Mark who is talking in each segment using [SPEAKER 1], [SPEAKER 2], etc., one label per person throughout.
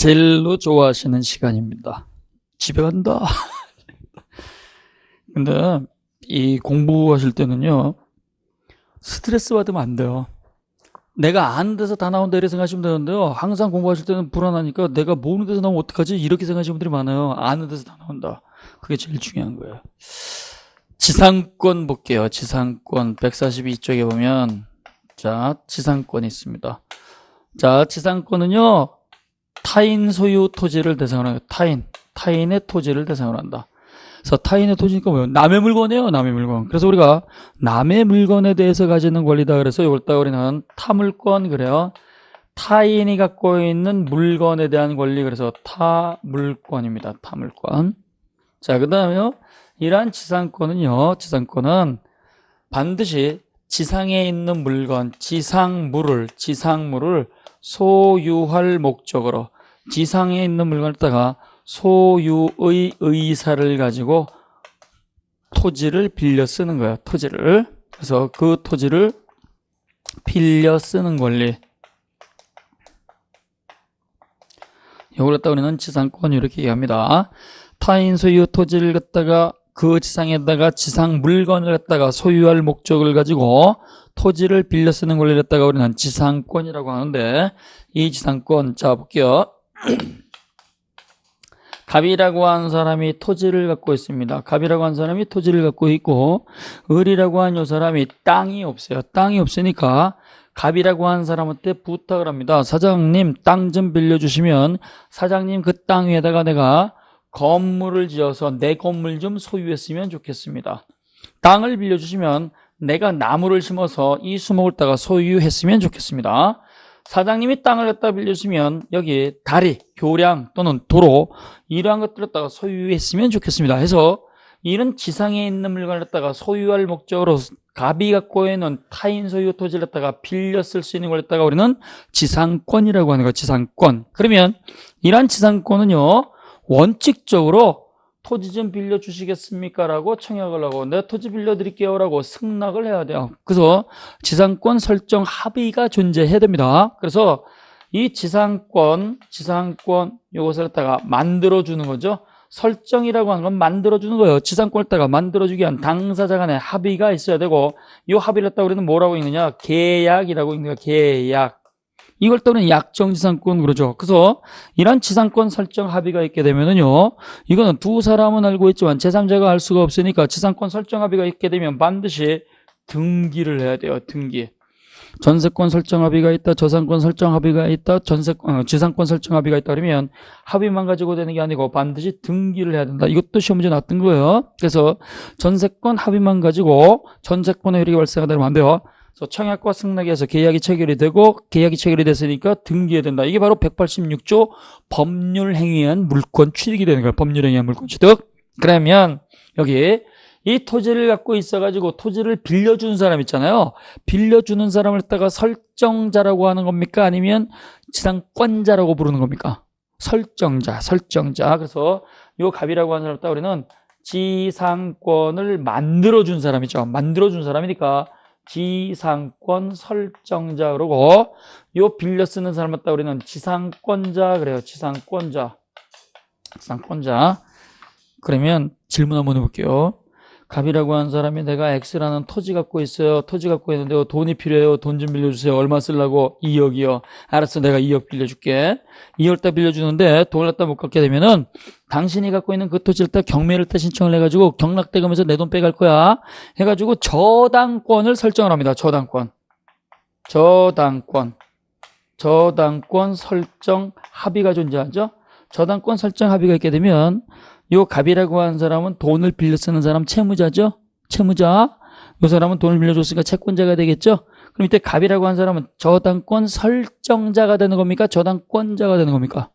[SPEAKER 1] 제일로 좋아하시는 시간입니다. 집에 간다. 근데 이 공부하실 때는요, 스트레스 받으면 안 돼요. 내가 아는 데서 다 나온다 이렇게 생각하시면 되는데요, 항상 공부하실 때는 불안하니까 내가 모르는 데서 나오면 어떡하지? 이렇게 생각하시는 분들이 많아요. 아는 데서 다 나온다. 그게 제일 중요한 거예요. 지상권 볼게요. 지상권 142쪽에 보면 자, 지상권이 있습니다. 자, 지상권은요, 타인 소유 토지를 대상으로 해요. 타인의 토지를 대상으로 한다. 그래서 타인의 토지니까 뭐예요? 남의 물건이에요. 남의 물건. 그래서 우리가 남의 물건에 대해서 가지는 권리다. 그래서 이걸 따 우리는 타물권 그래요. 타인이 갖고 있는 물건에 대한 권리. 그래서 타물권입니다. 타물권. 자, 그 다음에요. 이러한 지상권은요. 지상권은 반드시 지상에 있는 물건, 지상물을 소유할 목적으로 지상에 있는 물건을 갖다가 소유의 의사를 가지고 토지를 빌려 쓰는 거예요. 토지를. 그래서 그 토지를 빌려 쓰는 권리. 이걸 갖다 우리는 지상권 이렇게 얘기합니다. 타인 소유 토지를 갖다가 그 지상에다가 지상 물건을 갖다가 소유할 목적을 가지고 토지를 빌려 쓰는 권리를 갖다가 우리는 지상권이라고 하는데, 이 지상권, 자, 볼게요. 갑이라고 하는 사람이 토지를 갖고 있습니다. 갑이라고 하는 사람이 토지를 갖고 있고, 을이라고 하는 요 사람이 땅이 없어요. 땅이 없으니까 갑이라고 하는 사람한테 부탁을 합니다. 사장님, 땅 좀 빌려주시면 사장님 그 땅 위에다가 내가 건물을 지어서 내 건물 좀 소유했으면 좋겠습니다. 땅을 빌려주시면 내가 나무를 심어서 이 수목을 따가 소유했으면 좋겠습니다. 사장님이 땅을 갖다 빌려주시면 여기 다리, 교량 또는 도로 이러한 것들을 갖다가 소유했으면 좋겠습니다. 해서 이런 지상에 있는 물건을 갖다가 소유할 목적으로 갑이 갖고 있는 타인 소유 토지를 갖다가 빌려 쓸 수 있는 걸 갖다가 우리는 지상권이라고 하는 거예요. 지상권. 그러면 이러한 지상권은요, 원칙적으로 토지 좀 빌려주시겠습니까? 라고 청약을 하고 내가 토지 빌려드릴게요 라고 승낙을 해야 돼요. 그래서 지상권 설정 합의가 존재해야 됩니다. 그래서 이 지상권 요것을 갖다가 만들어주는 거죠. 설정이라고 하는 건 만들어주는 거예요. 지상권을 갖다가 만들어주기 위한 당사자 간의 합의가 있어야 되고, 이 합의를 갖다가 우리는 뭐라고 읽느냐? 계약이라고 읽는 거예요. 계약. 이걸 또는 약정지상권 그러죠. 그래서 이런 지상권 설정 합의가 있게 되면은요, 이거는 두 사람은 알고 있지만 제3자가 알 수가 없으니까 지상권 설정 합의가 있게 되면 반드시 등기를 해야 돼요. 등기. 전세권 설정 합의가 있다, 저상권 설정 합의가 있다, 지상권 설정 합의가 있다 그러면 합의만 가지고 되는 게 아니고 반드시 등기를 해야 된다. 이것도 시험 문제 나왔던 거예요. 그래서 전세권 합의만 가지고 전세권의 효력이 발생하다 그러면 안 돼요. 그래서 청약과 승낙에서 계약이 체결이 되고, 계약이 체결이 됐으니까 등기해야 된다. 이게 바로 186조 법률행위에 의한 물권 취득이 되는 거예요. 법률행위에 의한 물권 취득. 그러면 여기 이 토지를 갖고 있어가지고 토지를 빌려준 사람 있잖아요. 빌려주는 사람을 갖다가 설정자라고 하는 겁니까? 아니면 지상권자라고 부르는 겁니까? 설정자. 그래서 요 갑이라고 하는 사람을 갖다가 우리는 지상권을 만들어준 사람이죠. 만들어준 사람이니까 지상권 설정자 그러고, 요 빌려 쓰는 사람 갖다 우리는 지상권자 그래요. 지상권자. 그러면 질문 한번 해볼게요. 갑이라고 하는 사람이 내가 X라는 토지 갖고 있어요. 토지 갖고 있는데 돈이 필요해요. 돈 좀 빌려주세요. 얼마 쓰려고? 2억이요. 알았어, 내가 2억 빌려줄게. 2억 다 빌려주는데 돈을 갖다 못 갚게 되면은 당신이 갖고 있는 그 토지를 따 경매를 따 신청을 해가지고 경락대금에서 내 돈 빼갈 거야 해가지고 저당권을 설정을 합니다. 저당권 설정 합의가 존재하죠. 저당권 설정 합의가 있게 되면 요 갑이라고 하는 사람은 돈을 빌려 쓰는 사람 채무자죠. 채무자. 요 사람은 돈을 빌려줬으니까 채권자가 되겠죠. 그럼 이때 갑이라고 하는 사람은 저당권 설정자가 되는 겁니까? 저당권자가 되는 겁니까?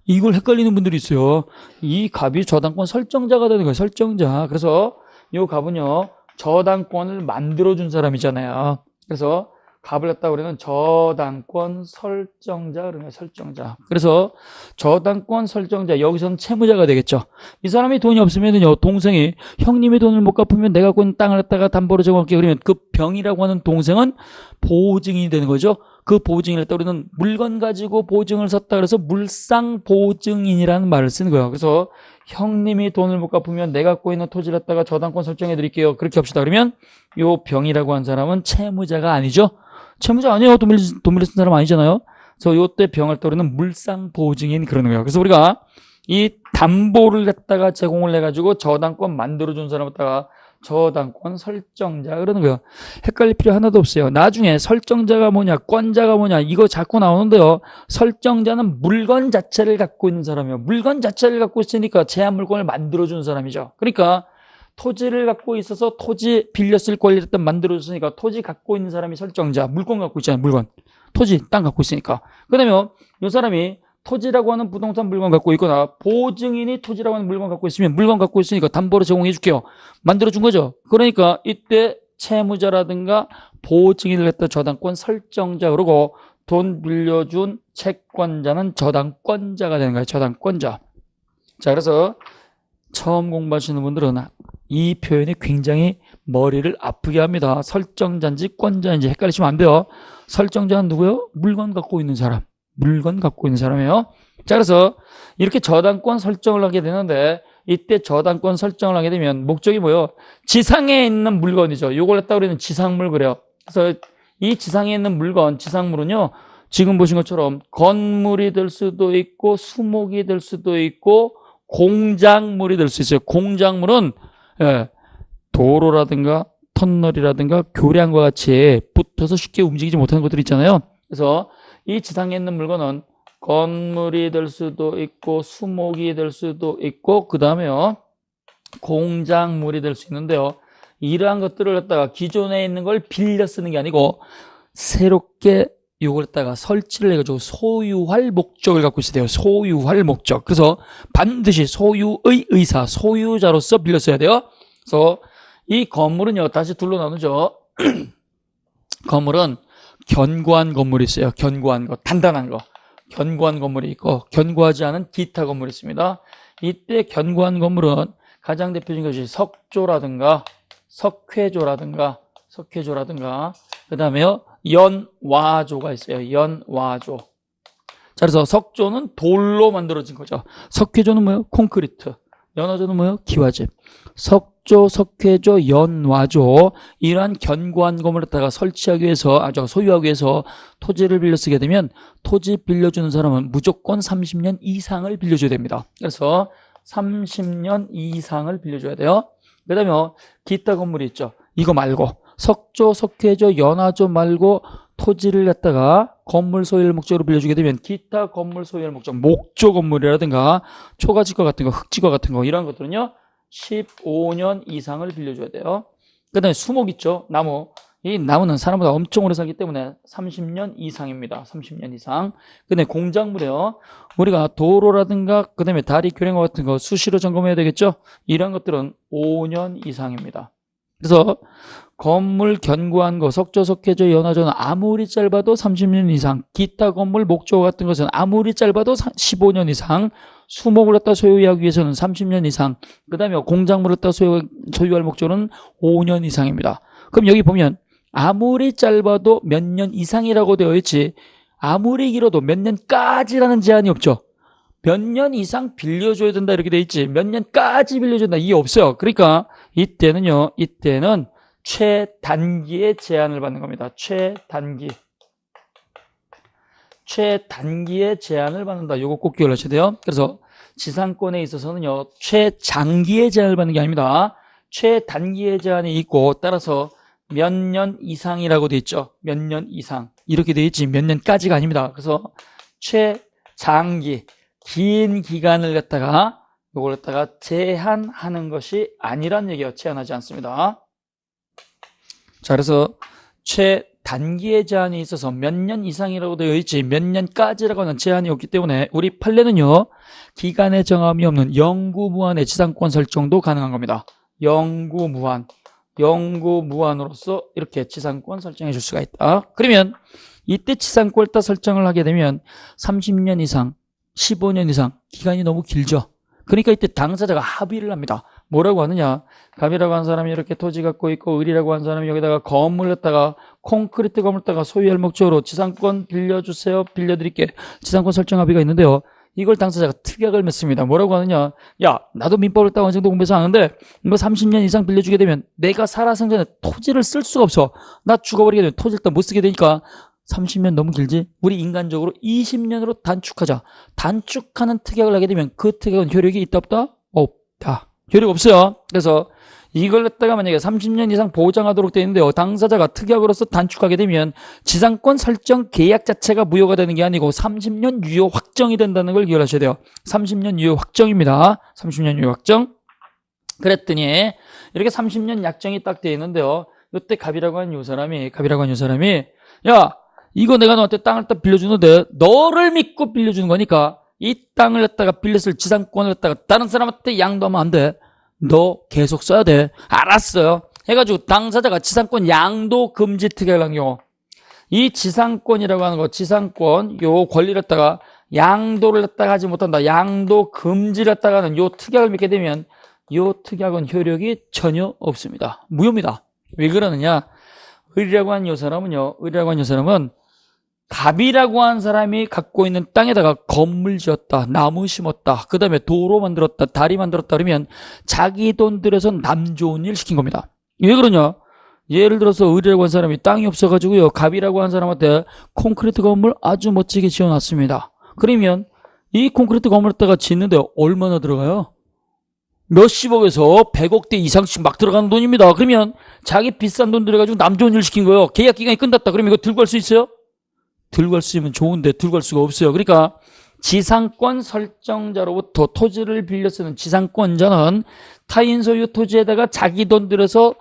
[SPEAKER 1] 이걸 헷갈리는 분들이 있어요. 이 갑이 저당권 설정자가 되는 거예요. 설정자. 그래서 요 갑은요, 저당권을 만들어준 사람이잖아요. 그래서 갑을 갖다 우리는 저당권 설정자 그러면 설정자. 그래서 저당권 설정자, 여기서는 채무자가 되겠죠. 이 사람이 돈이 없으면은요, 동생이 형님이 돈을 못 갚으면 내가 갖고 있는 땅을 갖다가 담보로 정할게 그러면 그 병이라고 하는 동생은 보증이 되는 거죠. 그 보증인을 했다. 우리는 물건 가지고 보증을 섰다 그래서 물상보증인이라는 말을 쓰는 거예요. 그래서 형님이 돈을 못 갚으면 내가 갖고 있는 토지를 갖다가 저당권 설정해 드릴게요. 그렇게 합시다. 그러면 요 병이라고 한 사람은 채무자가 아니죠. 채무자 아니에요. 돈 빌려준 사람 아니잖아요. 그래서 요때 병을 떠오르는 물상보증인 그러는 거예요. 그래서 우리가 이 담보를 갖다가 제공을 해가지고 저당권 만들어준 사람 갖다가 저당권 설정자 그러는 거예요. 헷갈릴 필요 하나도 없어요. 나중에 설정자가 뭐냐, 권자가 뭐냐 이거 자꾸 나오는데요. 설정자는 물건 자체를 갖고 있는 사람이에요. 물건 자체를 갖고 있으니까 제한 물건을 만들어주는 사람이죠. 그러니까 토지를 갖고 있어서 토지 빌렸을 권리를 일단 만들어줬으니까 토지 갖고 있는 사람이 설정자, 물건 갖고 있잖아요. 물건, 토지, 땅 갖고 있으니까. 그 다음에 이 사람이 토지라고 하는 부동산 물건 갖고 있거나 보증인이 토지라고 하는 물건 갖고 있으면 물건 갖고 있으니까 담보로 제공해 줄게요. 만들어준 거죠. 그러니까 이때 채무자라든가 보증인을 갖다 저당권 설정자 그러고 돈 빌려준 채권자는 저당권자가 되는 거예요. 저당권자. 자, 그래서 처음 공부하시는 분들은 이 표현이 굉장히 머리를 아프게 합니다. 설정자인지 권자인지 헷갈리시면 안 돼요. 설정자는 누구예요? 물건 갖고 있는 사람. 물건 갖고 있는 사람이에요. 자, 그래서 이렇게 저당권 설정을 하게 되는데 이때 저당권 설정을 하게 되면 목적이 뭐예요? 지상에 있는 물건이죠. 요걸 갖다 우리는 지상물 그래요. 그래서 이 지상에 있는 물건, 지상물은요. 지금 보신 것처럼 건물이 될 수도 있고 수목이 될 수도 있고 공작물이 될 수 있어요. 공작물은 도로라든가 터널이라든가 교량과 같이 붙어서 쉽게 움직이지 못하는 것들이 있잖아요. 그래서 이 지상에 있는 물건은 건물이 될 수도 있고 수목이 될 수도 있고 그 다음에요 공작물이 될 수 있는데요. 이러한 것들을 갖다가 기존에 있는 걸 빌려 쓰는 게 아니고 새롭게 이걸 갖다가 설치를 해가지고 소유할 목적을 갖고 있어야 돼요. 소유할 목적. 그래서 반드시 소유의 의사, 소유자로서 빌려 써야 돼요. 그래서 이 건물은요 다시 둘로 나누죠. 건물은 견고한 건물이 있어요. 견고한 거, 단단한 거. 견고한 건물이 있고 견고하지 않은 기타 건물이 있습니다. 이때 견고한 건물은 가장 대표적인 것이 석조라든가 석회조라든가 그 다음에요 연와조가 있어요. 연와조. 자, 그래서 석조는 돌로 만들어진 거죠. 석회조는 뭐예요? 콘크리트. 연화조는 뭐예요? 기와집. 석조, 석회조, 연화조 이러한 견고한 건물을 갖다가 설치하기 위해서 소유하기 위해서 토지를 빌려 쓰게 되면 토지 빌려주는 사람은 무조건 30년 이상을 빌려줘야 됩니다. 그래서 30년 이상을 빌려줘야 돼요. 그 다음에 기타 건물이 있죠. 이거 말고 석조, 석회조, 연화조 말고 토지를 갖다가 건물 소유할 목적으로 빌려주게 되면 기타 건물 소유할 목적, 목조 건물이라든가 초가지과 같은 거, 흙지과 같은 거 이런 것들은요 15년 이상을 빌려줘야 돼요. 그 다음에 수목 있죠. 나무. 이 나무는 사람보다 엄청 오래 살기 때문에 30년 이상입니다. 30년 이상. 그 다음에 공작물이요. 우리가 도로라든가 그 다음에 다리 교량과 같은 거 수시로 점검해야 되겠죠. 이런 것들은 5년 이상입니다. 그래서 건물 견고한 거, 석조, 석회조, 연화조는 아무리 짧아도 30년 이상, 기타 건물, 목조 같은 것은 아무리 짧아도 15년 이상, 수목을 갖다 소유하기 위해서는 30년 이상, 그 다음에 공작물을 갖다 소유할 목조는 5년 이상입니다. 그럼 여기 보면 아무리 짧아도 몇 년 이상이라고 되어 있지 아무리 길어도 몇 년까지라는 제한이 없죠. 몇 년 이상 빌려줘야 된다 이렇게 되어 있지 몇 년까지 빌려준다 이게 없어요. 그러니까 이때는 최단기의 제한을 받는 겁니다. 최단기의 제한을 받는다. 이거 꼭 기억하셔야 돼요. 그래서 지상권에 있어서는요 최장기의 제한을 받는 게 아닙니다. 최단기의 제한이 있고 따라서 몇 년 이상이라고 돼 있죠. 몇 년 이상 이렇게 돼 있지 몇 년까지가 아닙니다. 그래서 최장기 긴 기간을 갖다가 이걸 갖다가 제한하는 것이 아니란 얘기예요. 제한하지 않습니다. 자, 그래서 최단기의 제한이 있어서 몇 년 이상이라고 되어 있지 몇 년까지라고 하는 제한이 없기 때문에 우리 판례는요 기간의 정함이 없는 영구무한의 지상권 설정도 가능한 겁니다. 영구무한으로서 이렇게 지상권 설정해 줄 수가 있다. 그러면 이때 지상권을 따 설정을 하게 되면 30년 이상 15년 이상 기간이 너무 길죠. 그러니까 이때 당사자가 합의를 합니다. 뭐라고 하느냐? 갑이라고 한 사람이 이렇게 토지 갖고 있고 을이라고 한 사람이 여기다가 건물 갖다가 콘크리트 건물다가 소유할 목적으로 지상권 빌려주세요. 빌려드릴게. 지상권 설정 합의가 있는데요. 이걸 당사자가 특약을 맺습니다. 뭐라고 하느냐? 야, 나도 민법을 딱 어느 정도 공부해서 아는데 이거 30년 이상 빌려주게 되면 내가 살아생전에 토지를 쓸 수가 없어. 나 죽어버리게 되면 토지를 일단 못 쓰게 되니까 30년 너무 길지? 우리 인간적으로 20년으로 단축하자. 단축하는 특약을 하게 되면 그 특약은 효력이 있다 없다? 없다. 효력 없어요. 그래서 이걸 갖다가 만약에 30년 이상 보장하도록 되어 있는데요. 당사자가 특약으로서 단축하게 되면 지상권 설정 계약 자체가 무효가 되는 게 아니고 30년 유효 확정이 된다는 걸 기억하셔야 돼요. 30년 유효 확정입니다. 30년 유효 확정. 그랬더니 이렇게 30년 약정이 딱 되어 있는데요. 이때 갑이라고 한 요 사람이 야, 이거 내가 너한테 땅을 딱 빌려주는데 너를 믿고 빌려주는 거니까 이 땅을 갖다가 빌렸을 지상권을 갖다가 다른 사람한테 양도하면 안 돼. 너 계속 써야 돼. 알았어요. 해가지고 당사자가 지상권 양도 금지 특약을 한 경우 이 지상권이라고 하는 거 지상권 요 권리를 갖다가 양도를 갖다가 하지 못한다. 양도 금지를 갖다가 하는 요 특약을 맺게 되면 요 특약은 효력이 전혀 없습니다. 무효입니다. 왜 그러느냐? 을이라고 한 요 사람은 갑이라고 한 사람이 갖고 있는 땅에다가 건물 지었다, 나무 심었다, 그 다음에 도로 만들었다, 다리 만들었다 그러면 자기 돈 들여서 남 좋은 일 시킨 겁니다. 왜 그러냐? 예를 들어서 을이라고 한 사람이 땅이 없어가지고요, 갑이라고 한 사람한테 콘크리트 건물 아주 멋지게 지어놨습니다. 그러면 이 콘크리트 건물에다가 짓는데 얼마나 들어가요? 몇십억에서 100억대 이상씩 막 들어가는 돈입니다. 그러면 자기 비싼 돈 들여가지고 남 좋은 일 시킨 거예요. 계약 기간이 끝났다. 그러면 이거 들고 갈 수 있어요? 들고 갈 수 있으면 좋은데 들고 갈 수가 없어요. 그러니까 지상권 설정자로부터 토지를 빌려 쓰는 지상권자는 타인 소유 토지에다가 자기 돈 들여서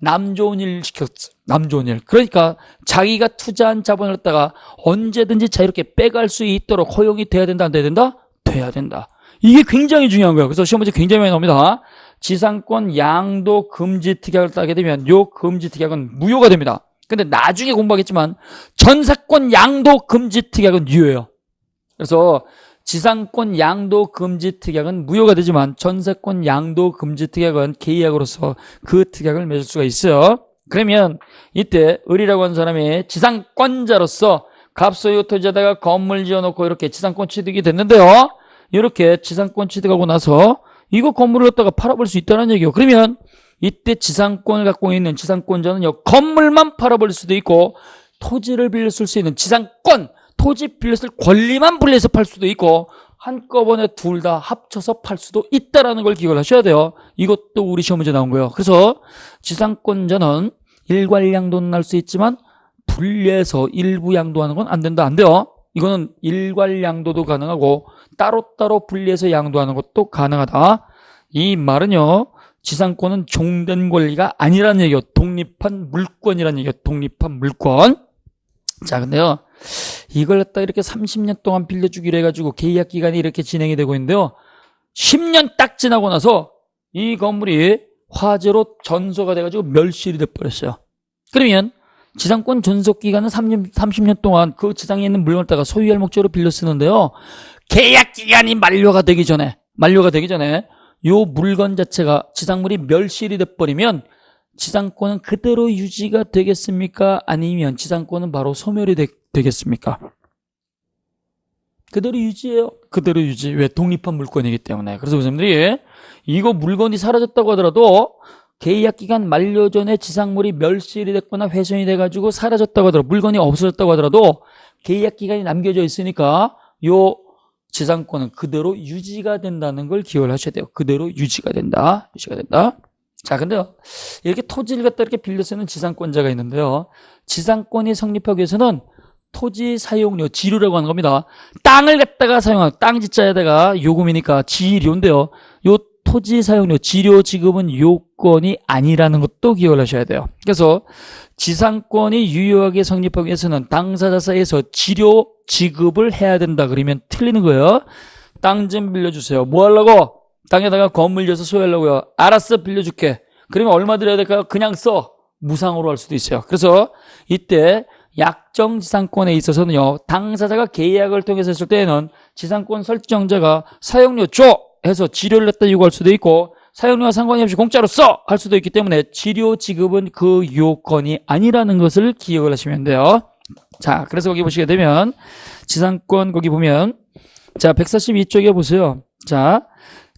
[SPEAKER 1] 남 좋은 일 시켰어. 남 좋은 일. 그러니까 자기가 투자한 자본을 갖다가 언제든지 자유롭게 빼갈 수 있도록 허용이 돼야 된다, 안 돼야 된다? 돼야 된다. 이게 굉장히 중요한 거예요. 그래서 시험 문제 굉장히 많이 나옵니다. 지상권 양도 금지 특약을 따게 되면 요 금지 특약은 무효가 됩니다. 근데 나중에 공부하겠지만 전세권 양도 금지 특약은 유효해요. 그래서 지상권 양도 금지 특약은 무효가 되지만 전세권 양도 금지 특약은 계약으로서 그 특약을 맺을 수가 있어요. 그러면 이때 을이라고 하는 사람이 지상권자로서 갑소유 토지에다가 건물 지어놓고 이렇게 지상권 취득이 됐는데요. 이렇게 지상권 취득하고 나서 이거 건물을 갖다가 팔아볼 수 있다는 얘기예요. 그러면 이때 지상권을 갖고 있는 지상권자는요, 건물만 팔아버릴 수도 있고 토지를 빌렸을 수 있는 지상권, 토지 빌렸을 권리만 분리해서 팔 수도 있고 한꺼번에 둘 다 합쳐서 팔 수도 있다는 걸 기억을 하셔야 돼요. 이것도 우리 시험 문제 나온 거예요. 그래서 지상권자는 일괄 양도는 할 수 있지만 분리해서 일부 양도하는 건 안 된다, 안 돼요. 이거는 일괄 양도도 가능하고 따로따로 분리해서 양도하는 것도 가능하다. 이 말은요, 지상권은 종된 권리가 아니라는 얘기예요. 독립한 물권이라는 얘기예요. 독립한 물권. 자, 근데요, 이걸 갖다 이렇게 30년 동안 빌려주기로 해가지고 계약 기간이 이렇게 진행이 되고 있는데요, 10년 딱 지나고 나서 이 건물이 화재로 전소가 돼가지고 멸실이 돼버렸어요. 그러면 지상권 존속 기간은 30년 동안 그 지상에 있는 물건을 갖다가 소유할 목적으로 빌려 쓰는데요, 계약 기간이 만료가 되기 전에 요 물건 자체가 지상물이 멸실이 돼버리면 지상권은 그대로 유지가 되겠습니까? 아니면 지상권은 바로 소멸이 되겠습니까? 그대로 유지해요. 그대로 유지. 왜? 독립한 물건이기 때문에. 그래서 선생님들이 이거 물건이 사라졌다고 하더라도 계약기간 만료 전에 지상물이 멸실이 됐거나 훼손이 돼가지고 사라졌다고 하더라도, 물건이 없어졌다고 하더라도 계약기간이 남겨져 있으니까 요 지상권은 그대로 유지가 된다는 걸 기억을 하셔야 돼요. 그대로 유지가 된다. 자, 근데요, 이렇게 토지를 갖다 이렇게 빌려 쓰는 지상권자가 있는데요, 지상권이 성립하기 위해서는 토지 사용료, 지료라고 하는 겁니다. 땅을 갖다가 사용하는, 땅 지자에다가 요금이니까 지료인데요, 요 토지 사용료, 지료 지급은 요건이 아니라는 것도 기억을 하셔야 돼요. 그래서 지상권이 유효하게 성립하기 위해서는 당사자 사이에서 지료 지급을 해야 된다 그러면 틀리는 거예요. 땅 좀 빌려주세요. 뭐 하려고? 땅에다가 건물 지어서 소유하려고요. 알았어, 빌려줄게. 그러면 얼마 드려야 될까요? 그냥 써. 무상으로 할 수도 있어요. 그래서 이때 약정 지상권에 있어서는요, 당사자가 계약을 통해서 했을 때에는 지상권 설정자가 사용료 줘 해서 지료를 갖다 요구할 수도 있고, 사용료와 상관이 없이 공짜로 써! 할 수도 있기 때문에 치료 지급은 그 요건이 아니라는 것을 기억을 하시면 돼요. 자, 그래서 거기 보시게 되면 지상권 거기 보면 자, 142쪽에 보세요. 자,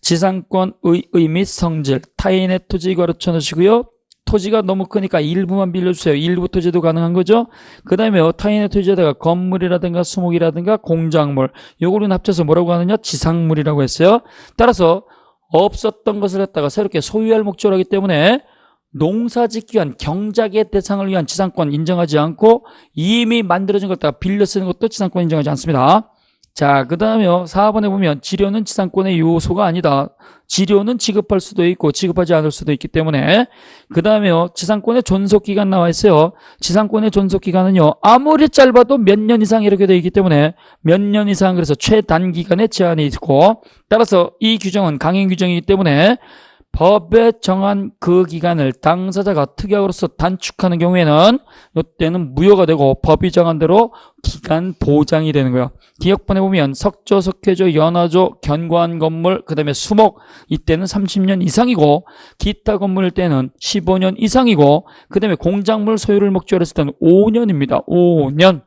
[SPEAKER 1] 지상권의 및 성질, 타인의 토지 가르쳐 놓으시고요. 토지가 너무 크니까 일부만 빌려주세요. 일부 토지도 가능한 거죠. 그 다음에 타인의 토지에다가 건물이라든가 수목이라든가 공작물, 요거를 합쳐서 뭐라고 하느냐? 지상물이라고 했어요. 따라서 없었던 것을 갖다가 새롭게 소유할 목적으로 하기 때문에 농사짓기 위한 경작의 대상을 위한 지상권 인정하지 않고 이미 만들어진 걸 갖다가 빌려 쓰는 것도 지상권 인정하지 않습니다. 자, 그 다음에 4번에 보면 지료는 지상권의 요소가 아니다. 지료는 지급할 수도 있고 지급하지 않을 수도 있기 때문에 그 다음에 지상권의 존속기간 나와 있어요. 지상권의 존속기간은요 아무리 짧아도 몇 년 이상 이렇게 되어 있기 때문에 몇 년 이상 그래서 최단기간에 제한이 있고 따라서 이 규정은 강행 규정이기 때문에 법에 정한 그 기간을 당사자가 특약으로서 단축하는 경우에는 이때는 무효가 되고 법이 정한 대로 기간 보장이 되는 거예요. 기억본에 보면 석조, 석회조, 연화조, 견고한 건물, 그 다음에 수목 이때는 30년 이상이고 기타 건물일 때는 15년 이상이고 그 다음에 공작물 소유를 목적으로 했을 때는 5년입니다. 5년.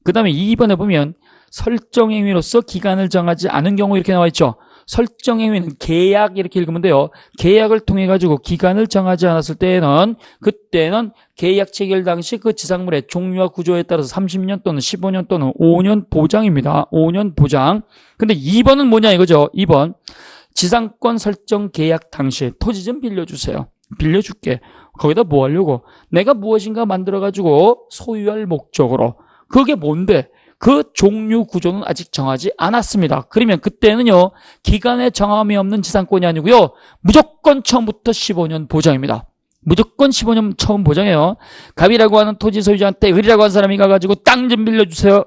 [SPEAKER 1] 그 다음에 2번에 보면 설정행위로서 기간을 정하지 않은 경우 이렇게 나와 있죠. 설정행위는 계약 이렇게 읽으면 돼요. 계약을 통해 가지고 기간을 정하지 않았을 때에는 그때는 계약 체결 당시 그 지상물의 종류와 구조에 따라서 30년 또는 15년 또는 5년 보장입니다. 5년 보장. 근데 2번은 뭐냐 이거죠. 2번 지상권 설정 계약 당시 토지 좀 빌려주세요. 빌려줄게. 거기다 뭐 하려고? 내가 무엇인가 만들어 가지고 소유할 목적으로. 그게 뭔데? 그 종류 구조는 아직 정하지 않았습니다. 그러면 그때는요 기간에 정함이 없는 지상권이 아니고요 무조건 처음부터 15년 보장입니다. 무조건 15년 처음 보장해요. 갑이라고 하는 토지 소유자한테 을이라고 하는 사람이 가가지고 땅 좀 빌려주세요.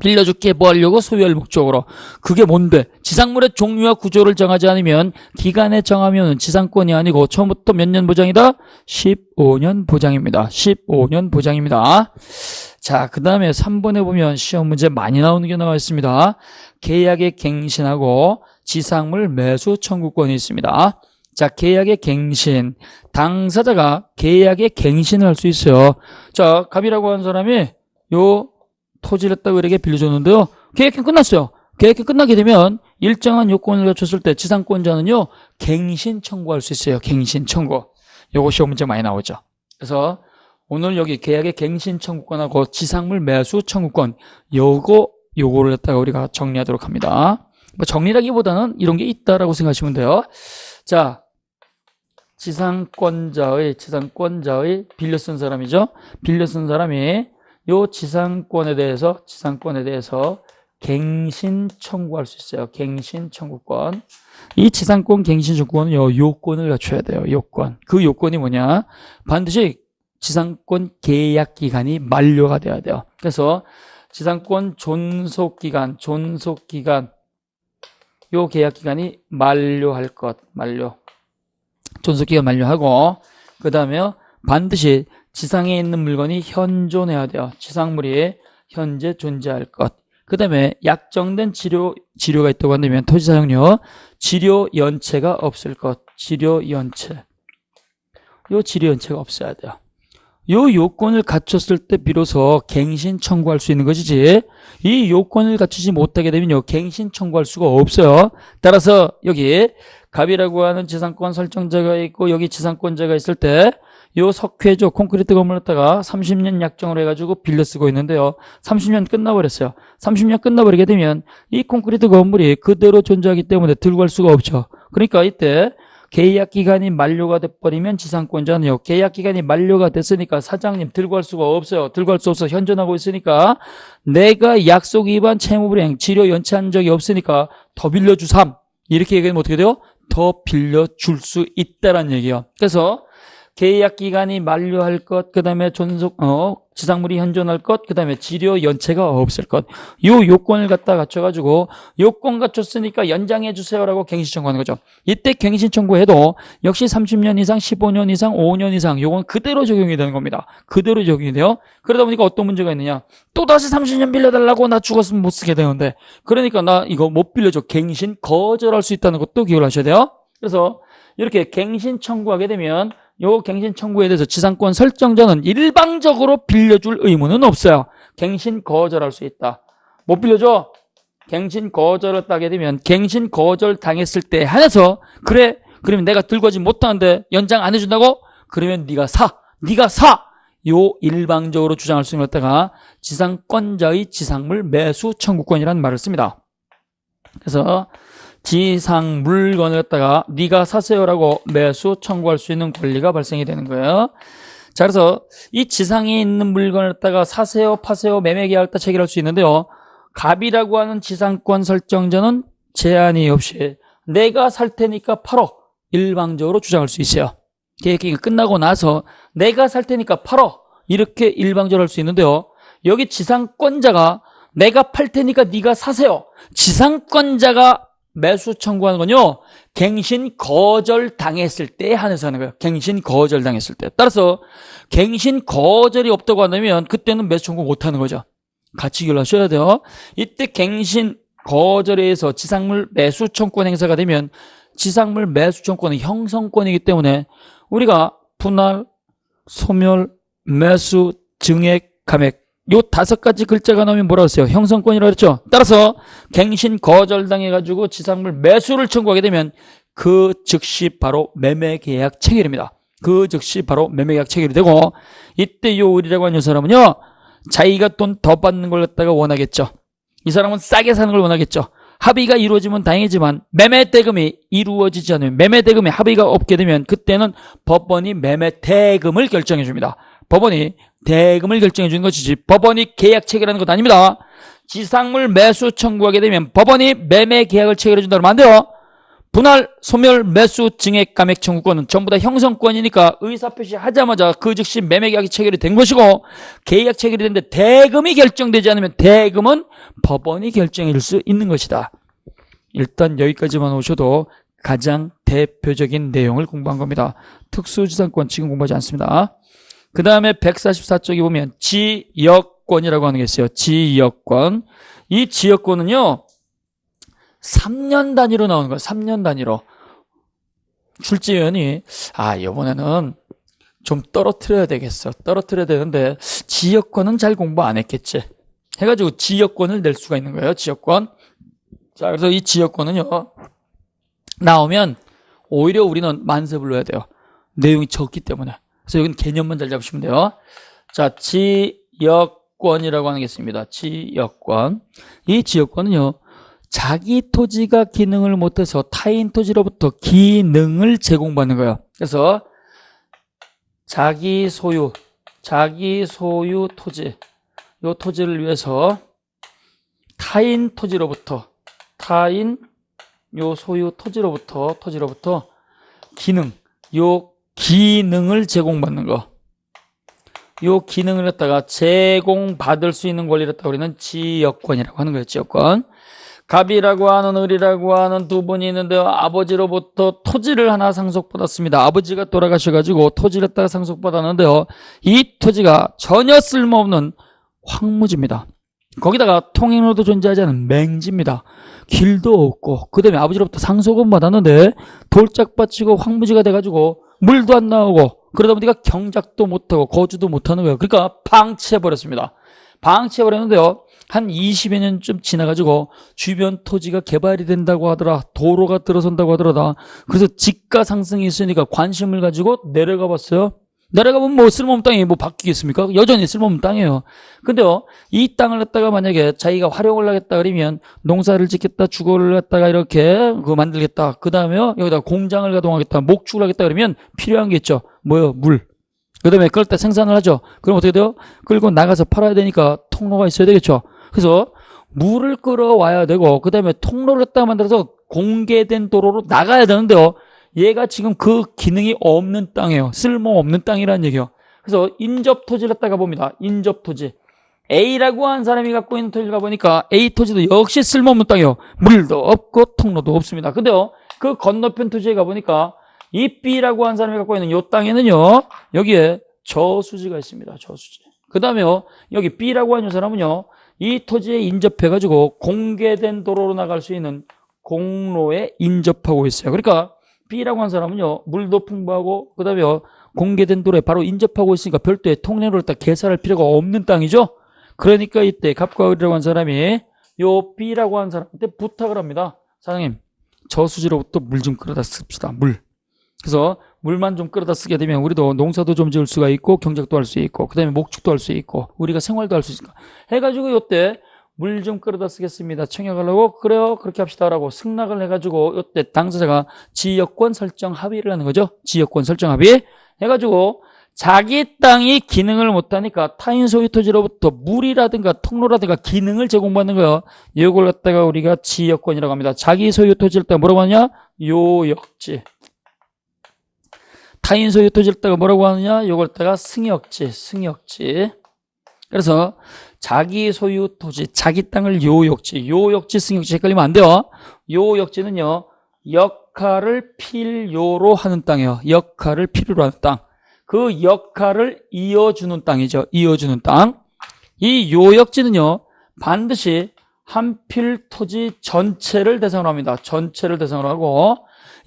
[SPEAKER 1] 빌려줄게. 뭐 하려고? 소유할 목적으로. 그게 뭔데? 지상물의 종류와 구조를 정하지 않으면 기간에 정하면 지상권이 아니고 처음부터 몇 년 보장이다? 15년 보장입니다. 15년 보장입니다. 자, 그 다음에 3번에 보면 시험 문제 많이 나오는 게 나와 있습니다. 계약의 갱신하고 지상물 매수 청구권이 있습니다. 자, 계약의 갱신. 당사자가 계약의 갱신을 할 수 있어요. 자, 갑이라고 하는 사람이 요 토지를 갖다가 을에게 빌려줬는데요. 계약이 끝났어요. 계약이 끝나게 되면 일정한 요건을 갖췄을 때 지상권자는요, 갱신 청구할 수 있어요. 갱신 청구. 요거 시험 문제 많이 나오죠. 그래서 오늘 여기 계약의 갱신 청구권하고 지상물 매수 청구권 요거를 갖다가 우리가 정리하도록 합니다. 뭐 정리라기보다는 이런 게 있다라고 생각하시면 돼요. 자, 지상권자의 빌려 쓴 사람이죠. 빌려 쓴 사람이 요 지상권에 대해서 갱신 청구할 수 있어요. 갱신 청구권. 이 지상권 갱신 청구권은 요건을 갖춰야 돼요. 요건. 그 요건이 뭐냐? 반드시 지상권 계약 기간이 만료가 돼야 돼요. 그래서 지상권 존속기간 요 계약 기간이 만료할 것. 존속기간 만료하고 그 다음에 반드시 지상에 있는 물건이 현존해야 돼요. 지상물이 현재 존재할 것. 그 다음에 약정된 지료가 있다고 한다면 토지 사용료 지료 연체가 없을 것. 지료 연체가 없어야 돼요. 요 요건을 갖췄을 때 비로소 갱신 청구할 수 있는 것이지 이 요건을 갖추지 못하게 되면요 갱신 청구할 수가 없어요. 따라서 여기 갑이라고 하는 지상권 설정자가 있고 여기 지상권자가 있을 때 요 석회조 콘크리트 건물을 갖다가 30년 약정을 해가지고 빌려 쓰고 있는데요. 30년 끝나버렸어요. 30년 끝나버리게 되면 이 콘크리트 건물이 그대로 존재하기 때문에 들고 갈 수가 없죠. 그러니까 이때 계약 기간이 만료가 돼버리면 지상권자는요 계약 기간이 만료가 됐으니까 사장님 들고 갈 수가 없어요. 들고 갈 수 없어. 현존하고 있으니까 내가 약속 위반 채무불이행 지료 연체한 적이 없으니까 더 빌려주삼 이렇게 얘기하면 어떻게 돼요? 더 빌려줄 수 있다라는 얘기예요. 그래서 계약 기간이 만료할 것, 그 다음에 지상물이 현존할 것, 그 다음에 지료 연체가 없을 것. 요 요건을 갖다 갖춰가지고 요건 갖췄으니까 연장해 주세요라고 갱신 청구하는 거죠. 이때 갱신 청구해도 역시 30년 이상, 15년 이상, 5년 이상 요건 그대로 적용이 되는 겁니다. 그대로 적용이 돼요. 그러다 보니까 어떤 문제가 있느냐? 또다시 30년 빌려달라고 나 죽었으면 못 쓰게 되는데 그러니까 나 이거 못 빌려줘. 갱신 거절할 수 있다는 것도 기억을 하셔야 돼요. 그래서 이렇게 갱신 청구하게 되면 요 갱신 청구에 대해서 지상권 설정자는 일방적으로 빌려줄 의무는 없어요. 갱신 거절할 수 있다. 못 빌려줘? 갱신 거절을 따게 되면 갱신 거절 당했을 때 한해서 그래? 그러면 내가 들고 가지 못하는데 연장 안 해준다고? 그러면 네가 사. 요 일방적으로 주장할 수 있는 것다가 지상권자의 지상물 매수 청구권이라는 말을 씁니다. 그래서 지상 물건을 갖다가 네가 사세요라고 매수 청구할 수 있는 권리가 발생이 되는 거예요. 자, 그래서 이 지상에 있는 물건을 갖다가 사세요, 파세요, 매매 계약을 따 체결할 수 있는데요. 갑이라고 하는 지상권 설정자는 제한이 없이 내가 살 테니까 팔어 일방적으로 주장할 수 있어요. 계획이 끝나고 나서 내가 살 테니까 팔어 이렇게 일방적으로 할 수 있는데요. 여기 지상권자가 내가 팔 테니까 네가 사세요. 지상권자가 매수 청구하는 건요. 갱신 거절 당했을 때 한해서 하는 거예요. 갱신 거절 당했을 때. 따라서 갱신 거절이 없다고 한다면 그때는 매수 청구 못 하는 거죠. 같이 기억하셔야 돼요. 이때 갱신 거절에 의해서 지상물 매수 청구권 행사가 되면 지상물 매수 청구권은 형성권이기 때문에 우리가 분할, 소멸, 매수, 증액, 감액 요 5가지 글자가 나오면 뭐라고 했어요? 형성권이라고 했죠. 따라서 갱신 거절당해가지고 지상물 매수를 청구하게 되면 그 즉시 바로 매매계약 체결입니다. 그 즉시 바로 매매계약 체결이 되고 이때 요 을이라고 하는 사람은요. 자기가 돈 더 받는 걸 갖다가 원하겠죠. 이 사람은 싸게 사는 걸 원하겠죠. 합의가 이루어지면 다행이지만 매매대금이 이루어지지 않으면 매매대금에 합의가 없게 되면 그때는 법원이 매매대금을 결정해 줍니다. 법원이 대금을 결정해 주는 것이지 법원이 계약 체결하는 것 아닙니다. 지상물 매수 청구하게 되면 법원이 매매 계약을 체결해 준다고 하면 안 돼요. 분할, 소멸, 매수, 증액, 감액 청구권은 전부 다 형성권이니까 의사표시 하자마자 그 즉시 매매 계약이 체결이 된 것이고 계약 체결이 됐는데 대금이 결정되지 않으면 대금은 법원이 결정해 줄 수 있는 것이다. 일단 여기까지만 오셔도 가장 대표적인 내용을 공부한 겁니다. 특수지상권 지금 공부하지 않습니다. 그 다음에 144쪽에 보면 지역권이라고 하는 게 있어요. 지역권. 이 지역권은요. 3년 단위로 나오는 거예요. 3년 단위로. 출제위원이 이번에는 좀 떨어뜨려야 되겠어. 떨어뜨려야 되는데 지역권은 잘 공부 안 했겠지. 해가지고 지역권을 낼 수가 있는 거예요. 지역권. 자, 그래서 이 지역권은요. 나오면 오히려 우리는 만세 불러야 돼요. 내용이 적기 때문에. 그래서 여기는 개념만 잘 잡으시면 돼요. 자, 지역권이라고 하는 게 있습니다. 지역권. 이 지역권은요. 자기 토지가 기능을 못해서 타인 토지로부터 기능을 제공받는 거예요. 그래서 자기 소유 토지, 요 토지를 위해서 타인 토지로부터 요 소유 토지로부터 기능, 요 기능을 제공받는 거. 요 기능을 갖다가 제공받을 수 있는 권리를 갖다가 우리는 지역권이라고 하는 거예요. 지역권. 갑이라고 하는 을이라고 하는 두 분이 있는데요. 아버지로부터 토지를 하나 상속받았습니다. 아버지가 돌아가셔가지고 토지를 갖다가 상속받았는데요. 이 토지가 전혀 쓸모없는 황무지입니다. 거기다가 통행로도 존재하지 않은 맹지입니다. 길도 없고 그 다음에 아버지로부터 상속은 받았는데 돌짝밭이고 황무지가 돼가지고 물도 안 나오고 그러다 보니까 경작도 못하고 거주도 못하는 거예요. 그러니까 방치해버렸습니다. 방치해버렸는데요. 한 20여 년쯤 지나가지고 주변 토지가 개발이 된다고 하더라. 도로가 들어선다고 하더라. 그래서 집가 상승이 있으니까 관심을 가지고 내려가 봤어요. 내려가보면 뭐 쓸모없는 땅이 뭐 바뀌겠습니까? 여전히 쓸모없는 땅이에요. 근데요, 이 땅을 갖다가 만약에 자기가 활용을 하겠다 그러면 농사를 짓겠다, 주거를 갖다가 이렇게 만들겠다. 그 다음에요, 여기다 공장을 가동하겠다, 목축을 하겠다 그러면 필요한 게 있죠. 뭐요? 물. 그 다음에 그럴 때 생산을 하죠. 그럼 어떻게 돼요? 끌고 나가서 팔아야 되니까 통로가 있어야 되겠죠. 그래서 물을 끌어와야 되고 그 다음에 통로를 갖다 만들어서 공개된 도로로 나가야 되는데요. 얘가 지금 그 기능이 없는 땅이에요. 쓸모없는 땅이라는 얘기예요. 그래서 인접토지를 갖다가 봅니다. 인접토지. A라고 한 사람이 갖고 있는 토지를 가보니까 A 토지도 역시 쓸모없는 땅이에요. 물도 없고 통로도 없습니다. 근데요, 그 건너편 토지에 가보니까 이 B라고 한 사람이 갖고 있는 이 땅에는요, 여기에 저수지가 있습니다. 저수지. 그 다음에요, 여기 B라고 하는 사람은요, 이 토지에 인접해가지고 공개된 도로로 나갈 수 있는 공로에 인접하고 있어요. 그러니까 B라고 하는 사람은요, 물도 풍부하고, 그 다음에 공개된 도로에 바로 인접하고 있으니까 별도의 통로를 딱 개설할 필요가 없는 땅이죠. 그러니까 이때 갑과 을이라고 하는 사람이 요 B라고 하는 사람한테 부탁을 합니다. 사장님, 저수지로부터 물 좀 끌어다 씁시다. 물. 그래서 물만 좀 끌어다 쓰게 되면 우리도 농사도 좀 지을 수가 있고 경작도 할 수 있고 그 다음에 목축도 할 수 있고 우리가 생활도 할 수 있으니까 해가지고 요때 물 좀 끌어다 쓰겠습니다. 청약하려고 그래요 그렇게 합시다 라고 승낙을 해가지고 요때 당사자가 지역권 설정 합의를 하는 거죠. 지역권 설정 합의 해가지고 자기 땅이 기능을 못하니까 타인 소유 토지로부터 물이라든가 통로라든가 기능을 제공받는 거예요. 이걸 갖다가 우리가 지역권이라고 합니다. 자기 소유 토지를 갖다가 뭐라고 하냐? 요역지. 타인 소유 토지를 갖다가 뭐라고 하느냐? 이걸 갖다가 승역지. 그래서 자기 소유 토지, 자기 땅을 요역지, 승역지 헷갈리면 안 돼요. 요역지는요, 역할을 필요로 하는 땅이에요. 역할을 필요로 하는 땅. 그 역할을 이어주는 땅이죠. 이어주는 땅. 이 요역지는요, 반드시 한 필 토지 전체를 대상으로 합니다. 전체를 대상으로 하고,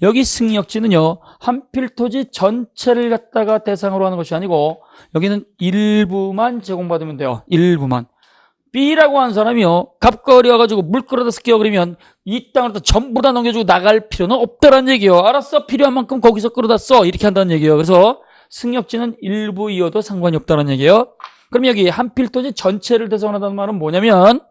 [SPEAKER 1] 여기 승역지는요, 한 필 토지 전체를 갖다가 대상으로 하는 것이 아니고, 여기는 일부만 제공받으면 돼요. 일부만. B라고 하는 사람이요, 갑과 을이 와가지고 물 끌어다 쓸게요. 그러면 이 땅을 전부 다 넘겨주고 나갈 필요는 없다라는 얘기예요. 알았어. 필요한 만큼 거기서 끌어다 써. 이렇게 한다는 얘기예요. 그래서 승역지는 일부 이어도 상관이 없다는 얘기예요. 그럼 여기 한 필 토지 전체를 대상으로 한다는 말은 뭐냐면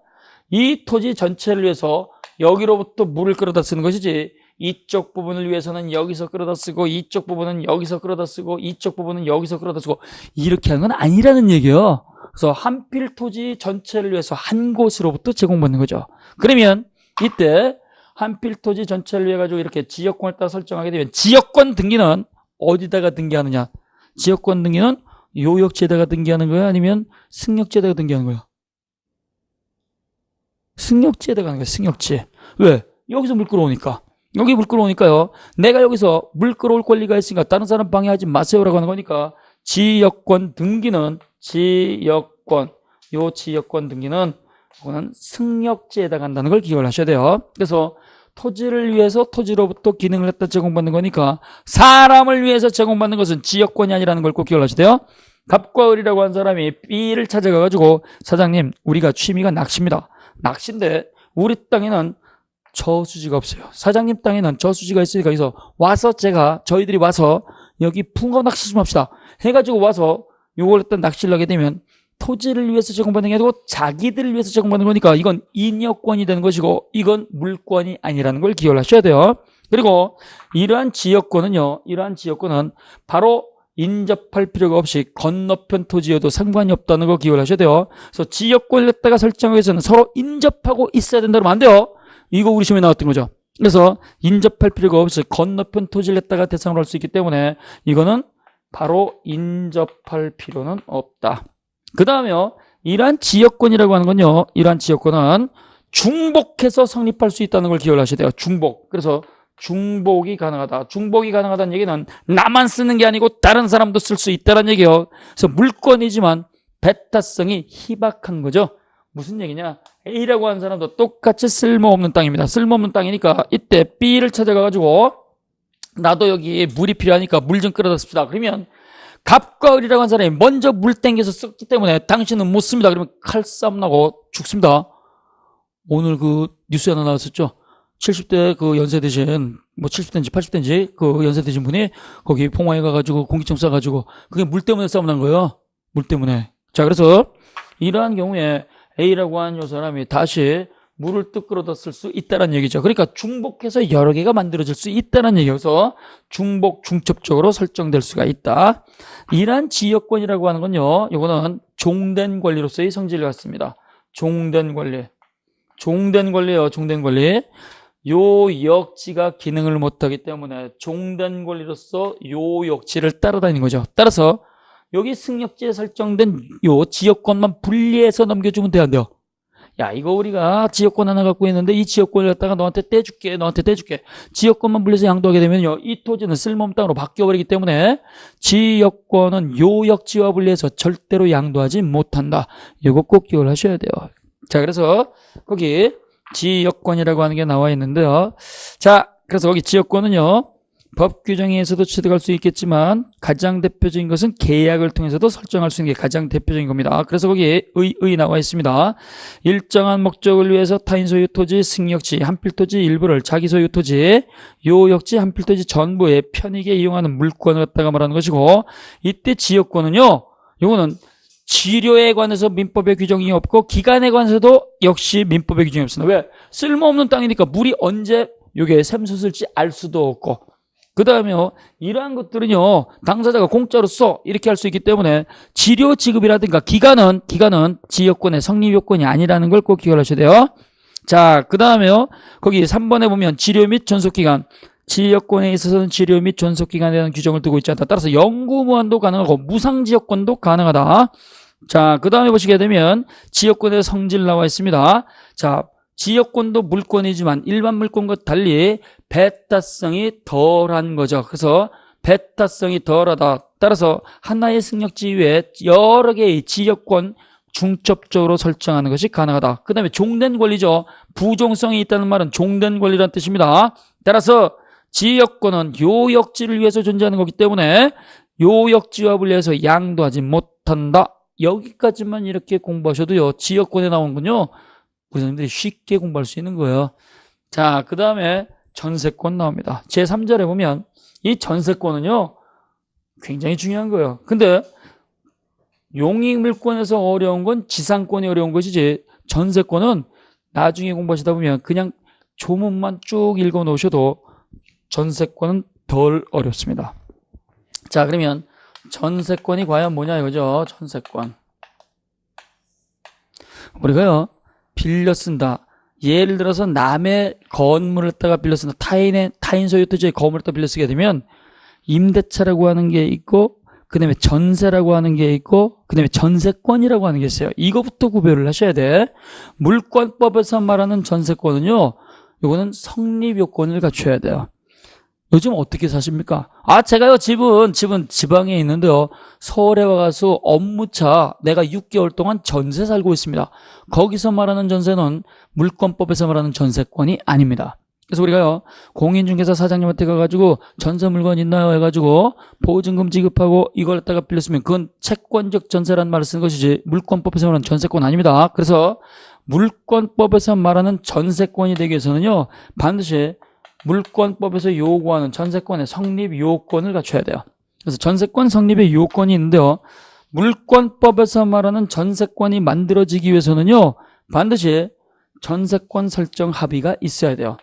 [SPEAKER 1] 이 토지 전체를 위해서 여기로부터 물을 끌어다 쓰는 것이지 이쪽 부분을 위해서는 여기서 끌어다 쓰고 이쪽 부분은 여기서 끌어다 쓰고 이쪽 부분은 여기서 끌어다 쓰고 이렇게 하는 건 아니라는 얘기예요. 그래서 한 필 토지 전체를 위해서 한 곳으로부터 제공받는 거죠. 그러면 이때 한 필 토지 전체를 위해 가지고 이렇게 지역권을 따라 설정하게 되면 지역권 등기는 어디다가 등기하느냐? 지역권 등기는 요역지에다가 등기하는 거야? 아니면 승역지에다가 등기하는 거야? 승역지에다가 하는 거야. 승역지. 왜? 여기서 물 끌어오니까. 여기 물 끌어오니까요. 내가 여기서 물 끌어올 권리가 있으니까 다른 사람 방해하지 마세요라고 하는 거니까 지역권 등기는 요 지역권 등기는 이거는 승역지에다가 한다는 걸 기억을 하셔야 돼요. 그래서 토지를 위해서 토지로부터 기능을 갖다 제공받는 거니까 사람을 위해서 제공받는 것은 지역권이 아니라는 걸 꼭 기억을 하셔야 돼요. 갑과 을이라고 한 사람이 B를 찾아가가지고 사장님 우리가 취미가 낚시입니다. 낚시인데 우리 땅에는 저수지가 없어요. 사장님 땅에는 저수지가 있으니까 여기서 와서 저희들이 와서 여기 붕어 낚시 좀 합시다 해가지고 와서 요걸 일단 낚시를 하게 되면 토지를 위해서 제공받는 게 아니고 자기들을 위해서 제공받는 거니까 이건 인여권이 되는 것이고 이건 물권이 아니라는 걸 기억을 하셔야 돼요. 그리고 이러한 지역권은 바로 인접할 필요가 없이 건너편 토지여도 상관이 없다는 걸 기억을 하셔야 돼요. 그래서 지역권을 갖다가 설정하기 위해서는 서로 인접하고 있어야 된다면 안 돼요. 이거 우리 시험에 나왔던 거죠. 그래서 인접할 필요가 없이 건너편 토지를 갖다가 대상으로 할 수 있기 때문에 이거는 바로 인접할 필요는 없다. 그 다음에요, 이러한 지역권이라고 하는 건요, 이러한 지역권은 중복해서 성립할 수 있다는 걸 기억을 하셔야 돼요. 중복. 그래서 중복이 가능하다. 중복이 가능하다는 얘기는 나만 쓰는 게 아니고 다른 사람도 쓸 수 있다는 얘기예요. 그래서 물권이지만 배타성이 희박한 거죠. 무슨 얘기냐? A라고 하는 사람도 똑같이 쓸모없는 땅입니다. 쓸모없는 땅이니까 이때 B를 찾아가가지고 나도 여기 물이 필요하니까 물 좀 끌어다 씁시다. 그러면 갑과 을이라고 하는 사람이 먼저 물 땡겨서 썼기 때문에 당신은 못 씁니다. 그러면 칼싸움 나고 죽습니다. 오늘 그 뉴스 하나 나왔었죠. 70대 그 연세 되신, 70대인지 80대인지 그 연세 되신 분이 거기 봉화에 가가지고 공기청 쏴가지고 그게 물 때문에 싸움 난 거예요. 물 때문에. 자, 그래서 이러한 경우에 A라고 하는 요 사람이 다시 물을 뚝 끌어다 쓸 수 있다는 얘기죠. 그러니까 중복해서 여러 개가 만들어질 수 있다는 얘기여서 중복, 중첩적으로 설정될 수가 있다. 이러한 지역권이라고 하는 건요, 이거는 종된 권리로서의 성질을 갖습니다. 종된 권리. 종된 권리예요, 종된 권리. 요 역지가 기능을 못하기 때문에 종된 권리로서 요 역지를 따라다니는 거죠. 따라서 여기 승역지에 설정된 요 지역권만 분리해서 넘겨주면 돼야 돼요. 야, 이거 우리가 지역권 하나 갖고 있는데 이 지역권을 갖다가 너한테 떼줄게. 지역권만 분리해서 양도하게 되면요, 이 토지는 쓸모없는 땅으로 바뀌어버리기 때문에 지역권은 요역지와 분리해서 절대로 양도하지 못한다. 이거 꼭 기억을 하셔야 돼요. 자, 그래서 거기 지역권이라고 하는 게 나와 있는데요. 자, 그래서 거기 지역권은요, 법 규정에 의해서도 취득할 수 있겠지만 가장 대표적인 것은 계약을 통해서도 설정할 수 있는 게 가장 대표적인 겁니다. 그래서 거기에 의 나와 있습니다. 일정한 목적을 위해서 타인 소유 토지, 승역지, 한필토지 일부를 자기 소유 토지, 요역지, 한필토지 전부에 편익에 이용하는 물권을 갖다가 말하는 것이고, 이때 지역권은요, 요거는 지료에 관해서 민법의 규정이 없고 기간에 관해서도 역시 민법의 규정이 없습니다. 왜? 쓸모없는 땅이니까 물이 언제 요게 샘솟을지 알 수도 없고, 그 다음에요, 이러한 것들은요, 당사자가 공짜로 써 이렇게 할 수 있기 때문에 지료 지급이라든가 기간은 지역권의 성립 요건이 아니라는 걸 꼭 기억하셔야 돼요. 자, 그 다음에요, 거기 3번에 보면 지료 및 존속기간, 지역권에 있어서는 지료 및 존속기간에 대한 규정을 두고 있지 않다. 따라서 영구무한도 가능하고 무상지역권도 가능하다. 자, 그 다음에 보시게 되면 지역권의 성질 나와 있습니다. 자, 지역권도 물권이지만 일반 물권과 달리 배타성이 덜한 거죠. 그래서 배타성이 덜하다. 따라서 하나의 승역지 외에 여러 개의 지역권 중첩적으로 설정하는 것이 가능하다. 그 다음에 종된 권리죠. 부종성이 있다는 말은 종된 권리라는 뜻입니다. 따라서 지역권은 요역지를 위해서 존재하는 거기 때문에 요역지와 분리해서 양도하지 못한다. 여기까지만 이렇게 공부하셔도요, 지역권에 나온군요, 우리 선생님들이 쉽게 공부할 수 있는 거예요. 자, 그 다음에 전세권 나옵니다. 제3절에 보면 이 전세권은요, 굉장히 중요한 거예요. 근데 용익물권에서 어려운 건 지상권이 어려운 것이지, 전세권은 나중에 공부하시다 보면 그냥 조문만 쭉 읽어 놓으셔도 전세권은 덜 어렵습니다. 자, 그러면 전세권이 과연 뭐냐 이거죠. 전세권. 우리가요, 빌려 쓴다. 예를 들어서 남의 건물을 갖다가 빌려 쓴다. 타인 소유 토지의 건물을 갖다 빌려 쓰게 되면 임대차라고 하는 게 있고, 그 다음에 전세라고 하는 게 있고, 그 다음에 전세권이라고 하는 게 있어요. 이거부터 구별을 하셔야 돼. 물권법에서 말하는 전세권은요, 이거는 성립요건을 갖춰야 돼요. 요즘 어떻게 사십니까? 제가요, 집은 지방에 있는데요, 서울에 와가서 업무차 내가 6개월 동안 전세 살고 있습니다. 거기서 말하는 전세는 물권법에서 말하는 전세권이 아닙니다. 그래서 우리가요, 공인중개사 사장님한테 가가지고 전세 물건 있나요 해가지고 보증금 지급하고 이걸 갖다가 빌렸으면 그건 채권적 전세라는 말을 쓰는 것이지 물권법에서 말하는 전세권 아닙니다. 그래서 물권법에서 말하는 전세권이 되기 위해서는요, 반드시 물권법에서 요구하는 전세권의 성립 요건을 갖춰야 돼요. 그래서 전세권 성립의 요건이 있는데요, 물권법에서 말하는 전세권이 만들어지기 위해서는요, 반드시 전세권 설정 합의가 있어야 돼요.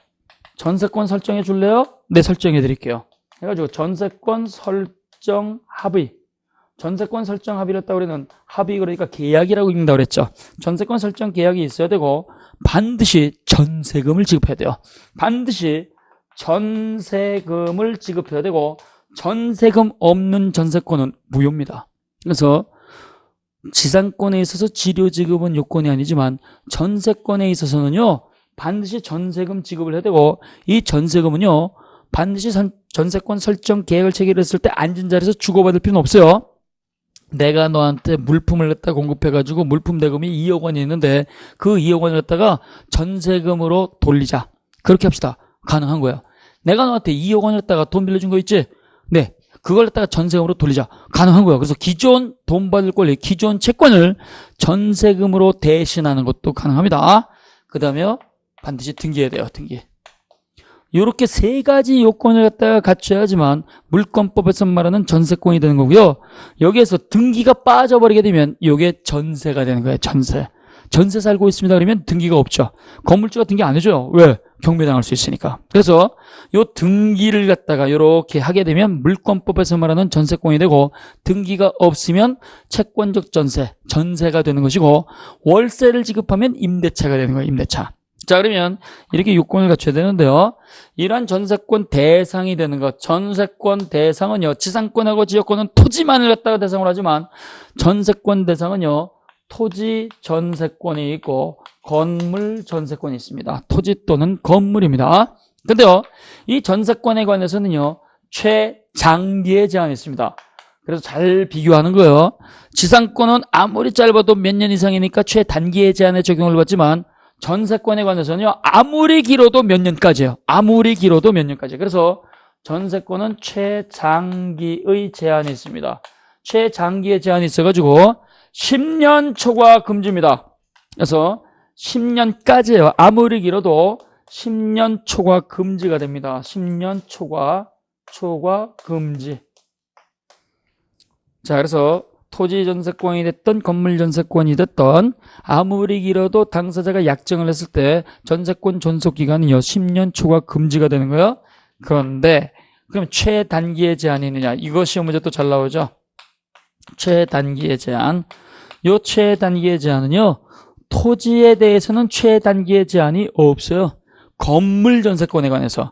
[SPEAKER 1] 전세권 설정해 줄래요? 네, 설정해 드릴게요. 해가지고 전세권 설정 합의. 전세권 설정 합의를 했다고 그러는 합의, 그러니까 계약이라고 읽는다고 그랬죠. 전세권 설정 계약이 있어야 되고 반드시 전세금을 지급해야 돼요. 반드시 전세금을 지급해야 되고 전세금 없는 전세권은 무효입니다. 그래서 지상권에 있어서 지료 지급은 요건이 아니지만 전세권에 있어서는요, 반드시 전세금 지급을 해야 되고, 이 전세금은요, 반드시 전세권 설정 계약을 체결했을 때 앉은 자리에서 주고받을 필요는 없어요. 내가 너한테 물품을 갖다 공급해가지고 물품 대금이 2억 원이 있는데 그 2억 원을 갖다가 전세금으로 돌리자. 그렇게 합시다. 가능한 거예요. 내가 너한테 2억 원을 갖다가 돈 빌려준 거 있지? 네. 그걸 갖다가 전세금으로 돌리자. 가능한 거예요. 그래서 기존 돈 받을 권리, 기존 채권을 전세금으로 대신하는 것도 가능합니다. 그 다음에 반드시 등기해야 돼요. 등기. 이렇게 세 가지 요건을 갖다가 갖춰야지만 물권법에서 말하는 전세권이 되는 거고요. 여기에서 등기가 빠져버리게 되면 이게 전세가 되는 거예요. 전세 살고 있습니다 그러면 등기가 없죠. 건물주가 등기 안 해줘요. 왜? 경매당할 수 있으니까. 그래서 요 등기를 갖다가 이렇게 하게 되면 물권법에서 말하는 전세권이 되고, 등기가 없으면 채권적 전세가 되는 것이고, 월세를 지급하면 임대차가 되는 거예요. 임대차. 자, 그러면 이렇게 요건을 갖춰야 되는데요, 이러한 전세권 대상이 되는 것, 전세권 대상은요, 지상권하고 지역권은 토지만을 갖다가 대상으로 하지만 전세권 대상은요, 토지 전세권이 있고 건물 전세권이 있습니다. 토지 또는 건물입니다. 근데요, 이 전세권에 관해서는요, 최장기의 제한이 있습니다. 그래서 잘 비교하는 거예요. 지상권은 아무리 짧아도 몇 년 이상이니까 최단기의 제한에 적용을 받지만 전세권에 관해서는요, 아무리 길어도 몇 년까지예요. 아무리 길어도 몇 년까지. 그래서 전세권은 최장기의 제한이 있습니다. 최장기의 제한이 있어가지고 10년 초과 금지입니다. 그래서 10년까지예요. 아무리 길어도 10년 초과 금지가 됩니다. 10년 초과 금지. 자, 그래서 토지 전세권이 됐던 건물 전세권이 됐던 아무리 길어도 당사자가 약정을 했을 때 전세권 존속 기간은요 10년 초과 금지가 되는 거예요. 그런데 그럼 최단기의 제한이 있느냐? 이거 시험 문제 또 잘 나오죠. 최단기의 제한. 요 최단기의 제한은요 토지에 대해서는 최단기의 제한이 없어요. 건물 전세권에 관해서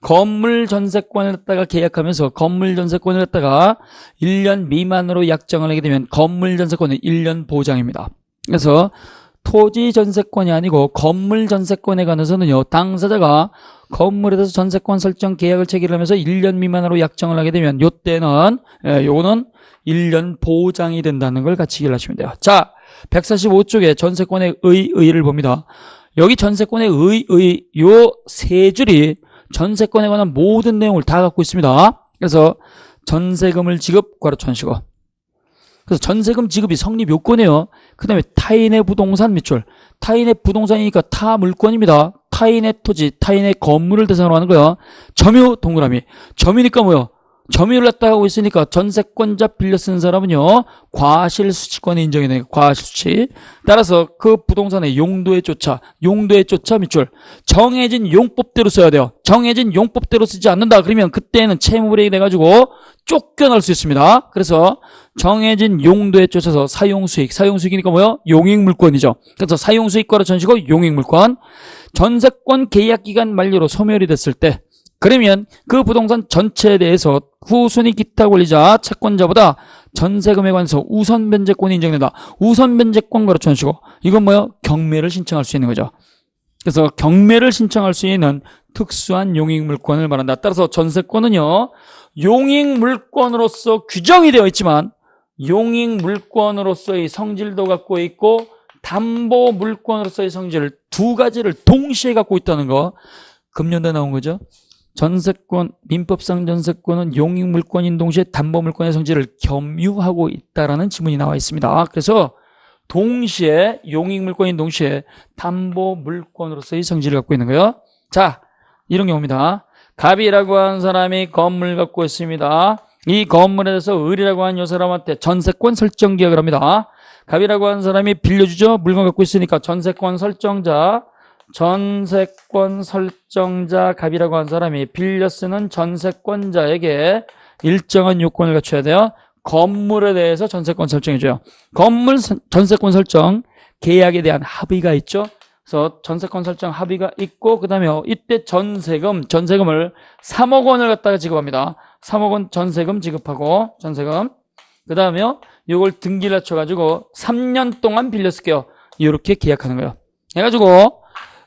[SPEAKER 1] 건물 전세권을 갖다가 계약하면서 건물 전세권을 갖다가 1년 미만으로 약정을 하게 되면 건물 전세권은 1년 보장입니다. 그래서 토지 전세권이 아니고 건물 전세권에 관해서는요 당사자가 건물에 대해서 전세권 설정 계약을 체결하면서 1년 미만으로 약정을 하게 되면 요때는 요거는 1년 보장이 된다는 걸 같이 기억하시면 돼요. 자, 145쪽에 전세권의 의를 봅니다. 여기 전세권의 요 세 줄이 전세권에 관한 모든 내용을 다 갖고 있습니다. 그래서 전세금을 지급, 괄호 천식어. 그래서 전세금 지급이 성립 요건이에요. 그 다음에 타인의 부동산 밑줄. 타인의 부동산이니까 타 물건입니다. 타인의 토지, 타인의 건물을 대상으로 하는 거예요. 점유 동그라미. 점유니까 뭐요? 점유를 갖다 하고 있으니까 전세권자 빌려 쓰는 사람은요 과실수취권이 인정이 되니까 과실수취. 따라서 그 부동산의 용도에 쫓아 밑줄 정해진 용법대로 써야 돼요. 정해진 용법대로 쓰지 않는다 그러면 그때는 채무불이익이 돼가지고 쫓겨날 수 있습니다. 그래서 정해진 용도에 쫓아서 사용수익이니까 뭐요? 용익물권이죠. 그래서 사용수익과로 전시고 용익물권. 전세권 계약기간 만료로 소멸이 됐을 때 그러면 그 부동산 전체에 대해서 후순위 기타 권리자 채권자보다 전세금에 관해서 우선 변제권이 인정된다. 우선 변제권 가로 쳐주시고 이건 뭐요? 경매를 신청할 수 있는 거죠. 그래서 경매를 신청할 수 있는 특수한 용익물권을 말한다. 따라서 전세권은요 용익물권으로서 규정이 되어 있지만 용익물권으로서의 성질도 갖고 있고 담보물권으로서의 성질을 두 가지를 동시에 갖고 있다는 거 금년도에 나온 거죠. 전세권, 민법상 전세권은 용익물권인 동시에 담보물권의 성질을 겸유하고 있다라는 지문이 나와 있습니다. 그래서 동시에 용익물권인 동시에 담보물권으로서의 성질을 갖고 있는 거예요. 자, 이런 경우입니다. 갑이라고 하는 사람이 건물 갖고 있습니다. 이 건물에 대해서 을이라고 하는 요 사람한테 전세권 설정 계약을 합니다. 갑이라고 하는 사람이 빌려주죠. 물건 갖고 있으니까 전세권 설정자 갑이라고 하는 사람이 빌려 쓰는 전세권자에게 일정한 요건을 갖춰야 돼요. 건물에 대해서 전세권 설정해줘요. 건물 전세권 설정 계약에 대한 합의가 있죠. 그래서 전세권 설정 합의가 있고 그 다음에 이때 전세금을 3억 원을 갖다가 지급합니다. 3억 원 전세금 지급하고 전세금 그 다음에 이걸 등기를 낮춰가지고 3년 동안 빌려 쓸게요. 이렇게 계약하는 거예요. 해가지고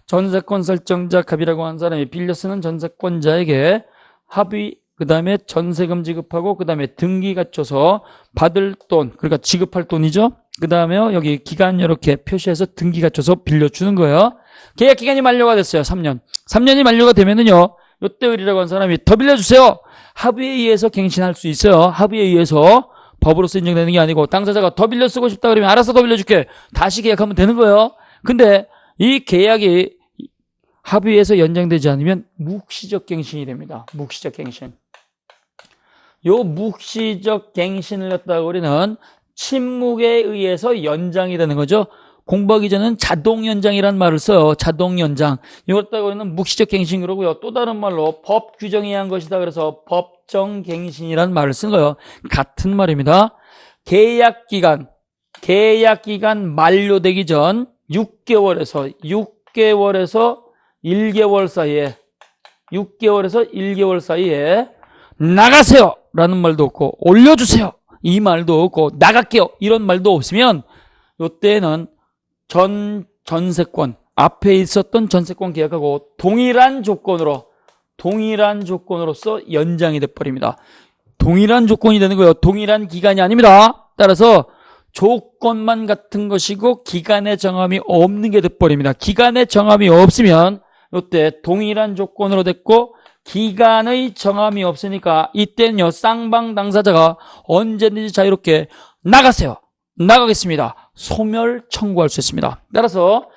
[SPEAKER 1] 전세권 설정자 갑이라고 하는 사람이 빌려 쓰는 전세권자에게 합의 그 다음에 전세금 지급하고 그 다음에 등기 갖춰서 받을 돈 그러니까 지급할 돈이죠. 그 다음에 여기 기간 이렇게 표시해서 등기 갖춰서 빌려주는 거예요. 계약 기간이 만료가 됐어요. 3년이 만료가 되면은요 요때 을이라고 하는 사람이 더 빌려주세요. 합의에 의해서 갱신할 수 있어요. 합의에 의해서 법으로서 인정되는 게 아니고 당사자가 더 빌려 쓰고 싶다 그러면 알아서 더 빌려줄게 다시 계약하면 되는 거예요. 근데 이 계약이 합의에서 연장되지 않으면 묵시적 갱신이 됩니다. 묵시적 갱신. 요 묵시적 갱신을 갖다가 우리는 침묵에 의해서 연장이 되는 거죠. 공부하기 전에는 자동 연장이라는 말을 써요. 자동 연장. 이걸 갖다가 우리는 묵시적 갱신 그러고요. 또 다른 말로 법 규정에 의한 것이다. 그래서 법정 갱신이라는 말을 쓴 거예요. 같은 말입니다. 계약 기간 만료되기 전 6개월에서 1개월 사이에 나가세요 라는 말도 없고 올려주세요 이 말도 없고 나갈게요 이런 말도 없으면 이때는 전세권 앞에 있었던 전세권 계약하고 동일한 조건으로서 연장이 돼버립니다. 동일한 조건이 되는 거예요. 동일한 기간이 아닙니다. 따라서 조건만 같은 것이고 기간의 정함이 없는 게 돼버립니다. 기간의 정함이 없으면 이때 동일한 조건으로 됐고 기간의 정함이 없으니까 이때는요, 쌍방 당사자가 언제든지 자유롭게 나가세요. 나가겠습니다. 소멸 청구할 수 있습니다. 따라서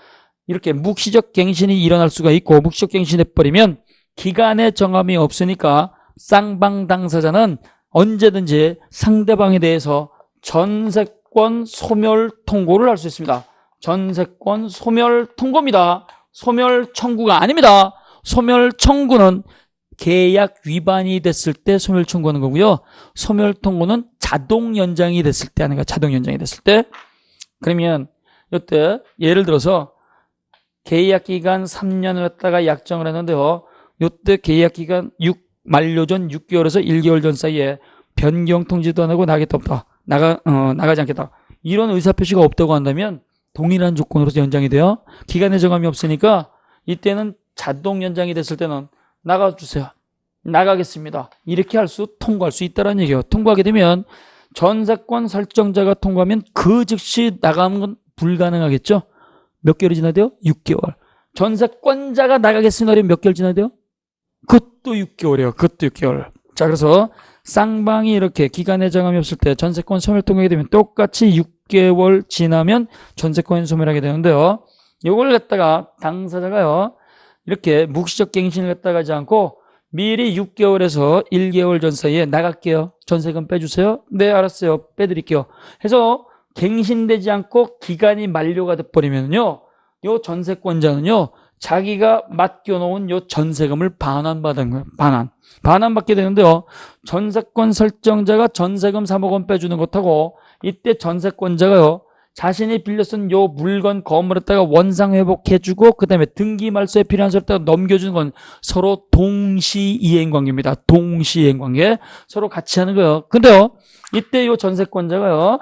[SPEAKER 1] 이렇게 묵시적 갱신이 일어날 수가 있고, 묵시적 갱신해 버리면 기간의 정함이 없으니까 쌍방 당사자는 언제든지 상대방에 대해서 전세권 소멸 통고를 할 수 있습니다. 전세권 소멸 통고입니다. 소멸 청구가 아닙니다. 소멸 청구는 계약 위반이 됐을 때 소멸 청구하는 거고요. 소멸 통고는 자동 연장이 됐을 때 하는 거야. 자동 연장이 됐을 때. 그러면 이때 예를 들어서 계약 기간 3년을 갖다가 약정을 했는데요. 이때 계약 기간 만료 전 6개월에서 1개월 전 사이에 변경 통지도 안 하고 나가지 않겠다. 이런 의사표시가 없다고 한다면 동일한 조건으로서 연장이 돼요. 기간의 정함이 없으니까 이때는 자동 연장이 됐을 때는 나가주세요. 나가겠습니다. 이렇게 통과할 수 있다는 얘기예요. 통과하게 되면 전세권 설정자가 통과하면 그 즉시 나가는 건 불가능하겠죠. 몇 개월이 지나야 돼요? 6개월. 전세권자가 나가겠습니다. 그러면 몇 개월 지나야 돼요? 그것도 6개월이에요. 그것도 6개월. 자, 그래서 쌍방이 이렇게 기간의 정함이 없을 때 전세권 소멸 통과하게 되면 똑같이 6개월 지나면 전세권 소멸하게 되는데요. 이걸 갖다가 당사자가요, 이렇게 묵시적 갱신을 갖다가 하지 않고 미리 6개월에서 1개월 전 사이에 나갈게요. 전세금 빼주세요. 네, 알았어요. 빼드릴게요. 해서 갱신되지 않고 기간이 만료가 돼버리면요, 요 전세권자는요, 자기가 맡겨놓은 요 전세금을 반환받은 거예요. 반환받게 되는데요. 전세권 설정자가 전세금 3억 원 빼주는 것하고 이때 전세권자가요, 자신이 빌려 쓴 요 물건 건물에다가 원상 회복해주고 그 다음에 등기 말소에 필요한 서류에다가 넘겨주는 건 서로 동시 이행 관계입니다. 동시 이행 관계. 서로 같이 하는 거예요. 근데요, 이때 요 전세권자가요,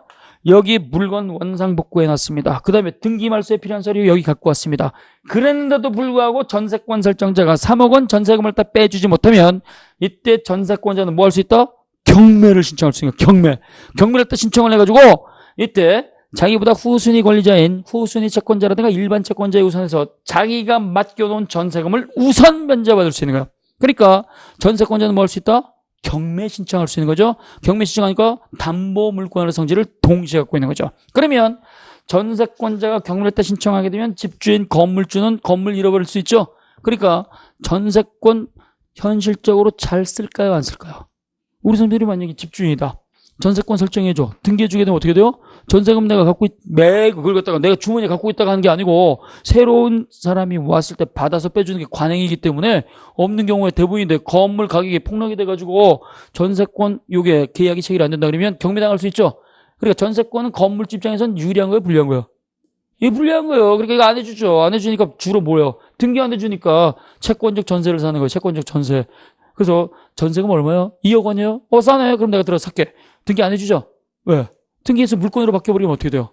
[SPEAKER 1] 여기 물건 원상 복구해 놨습니다. 그 다음에 등기 말소에 필요한 서류 여기 갖고 왔습니다. 그랬는데도 불구하고 전세권 설정자가 3억 원 전세금을 다 빼주지 못하면 이때 전세권자는 뭐 할 수 있다? 경매를 신청할 수 있는 거예요. 경매를 또 신청을 해가지고 이때 자기보다 후순위 권리자인 후순위 채권자라든가 일반 채권자에 우선해서 자기가 맡겨놓은 전세금을 우선 면제받을 수 있는 거예요. 그러니까 전세권자는 뭐 할 수 있다? 경매 신청할 수 있는 거죠. 경매 신청하니까 담보 물권의 성질을 동시에 갖고 있는 거죠. 그러면 전세권자가 경매를 때 신청하게 되면 집주인 건물주는 건물 잃어버릴 수 있죠. 그러니까 전세권 현실적으로 잘 쓸까요, 안 쓸까요? 우리 선생님들이 만약에 집주인이다. 전세권 설정해줘. 등기해주게 되면 어떻게 돼요? 전세금 내가 갖고 그걸 갖다가 내가 주머니에 갖고 있다가 하는 게 아니고 새로운 사람이 왔을 때 받아서 빼주는 게 관행이기 때문에 없는 경우에 대부분인데 건물 가격이 폭락이 돼가지고 전세권 요게 계약이 체결이 안 된다 그러면 경매당할 수 있죠. 그러니까 전세권은 건물주 입장에서는 유리한 거예요, 불리한 거예요? 이게 불리한 거예요. 그러니까 이거 안 해주죠. 안 해주니까 주로 뭐예요? 등기 안 해주니까 채권적 전세를 사는 거예요. 채권적 전세. 그래서 전세금 얼마요? 2억 원이에요? 싸네. 그럼 내가 들어서 살게. 등기 안 해주죠? 왜? 등기해서 물권으로 바뀌어버리면 어떻게 돼요?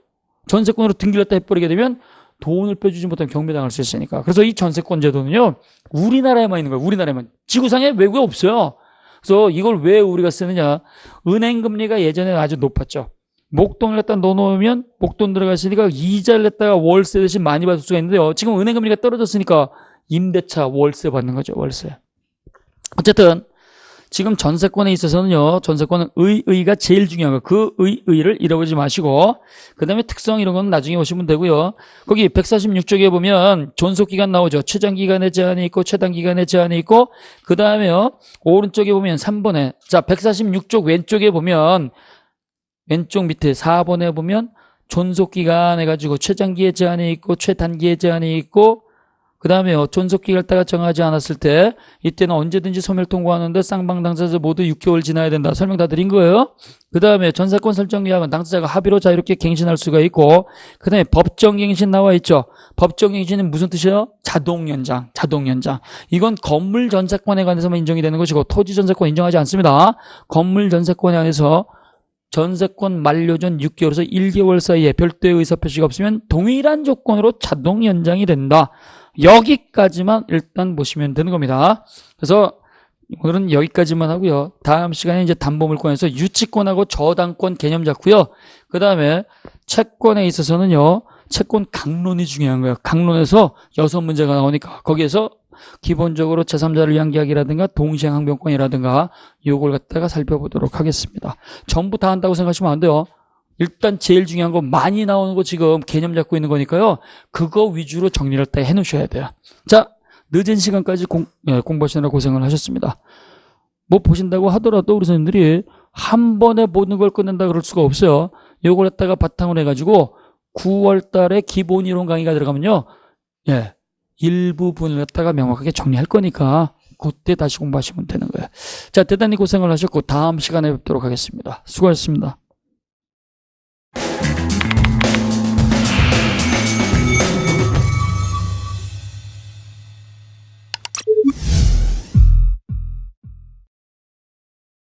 [SPEAKER 1] 전세권으로 등기를 했다 해버리게 되면 돈을 빼주지 못하면 경매당할 수 있으니까. 그래서 이 전세권 제도는요, 우리나라에만 있는 거예요. 우리나라에만. 지구상에 외국에 없어요. 그래서 이걸 왜 우리가 쓰느냐? 은행금리가 예전에 아주 높았죠. 목돈을 갖다 넣어놓으면 목돈 들어가 있으니까 이자를 냈다가 월세 대신 많이 받을 수가 있는데요. 지금 은행금리가 떨어졌으니까 임대차 월세 받는 거죠. 월세. 어쨌든 지금 전세권에 있어서는요, 전세권은 의가 제일 중요한 거. 그 의를 잃어버리지 마시고, 그 다음에 특성 이런 건 나중에 오시면 되고요. 거기 146쪽에 보면 존속기간 나오죠. 최장기간의 제한이 있고, 최단기간의 제한이 있고, 그 다음에요, 오른쪽에 보면 3번에, 자, 146쪽 왼쪽에 보면, 왼쪽 밑에 4번에 보면, 존속기간 해가지고, 최장기의 제한이 있고, 최단기의 제한이 있고, 그 다음에요, 존속기간을 따가 정하지 않았을 때 이때는 언제든지 소멸 통고하는데 쌍방 당사자 모두 6개월 지나야 된다. 설명 다 드린 거예요. 그 다음에 전세권 설정 계약은 당사자가 합의로 자유롭게 갱신할 수가 있고, 그 다음에 법정갱신 나와 있죠. 법정갱신은 무슨 뜻이에요? 자동연장. 이건 건물 전세권에 관해서만 인정이 되는 것이고 토지 전세권 인정하지 않습니다. 건물 전세권에 관해서 전세권 만료 전 6개월에서 1개월 사이에 별도의 의사표시가 없으면 동일한 조건으로 자동 연장이 된다. 여기까지만 일단 보시면 되는 겁니다. 그래서 오늘은 여기까지만 하고요. 다음 시간에 이제 담보물권에서 유치권하고 저당권 개념 잡고요. 그 다음에 채권에 있어서는요, 채권 강론이 중요한 거예요. 강론에서 6문제가 나오니까 거기에서 기본적으로 제3자를 위한 계약이라든가 동시행항변권이라든가 요걸 갖다가 살펴보도록 하겠습니다. 전부 다 한다고 생각하시면 안 돼요. 일단 제일 중요한 거 많이 나오는 거 지금 개념 잡고 있는 거니까요. 그거 위주로 정리를 다 해놓으셔야 돼요. 자, 늦은 시간까지 공부하시느라 고생을 하셨습니다. 뭐 보신다고 하더라도 우리 선생님들이 한 번에 모든 걸 끝낸다 그럴 수가 없어요. 요걸 갖다가 바탕으로 해가지고 9월 달에 기본 이론 강의가 들어가면요. 예. 일부분을 갖다가 명확하게 정리할 거니까 그때 다시 공부하시면 되는 거예요. 자, 대단히 고생을 하셨고 다음 시간에 뵙도록 하겠습니다. 수고하셨습니다.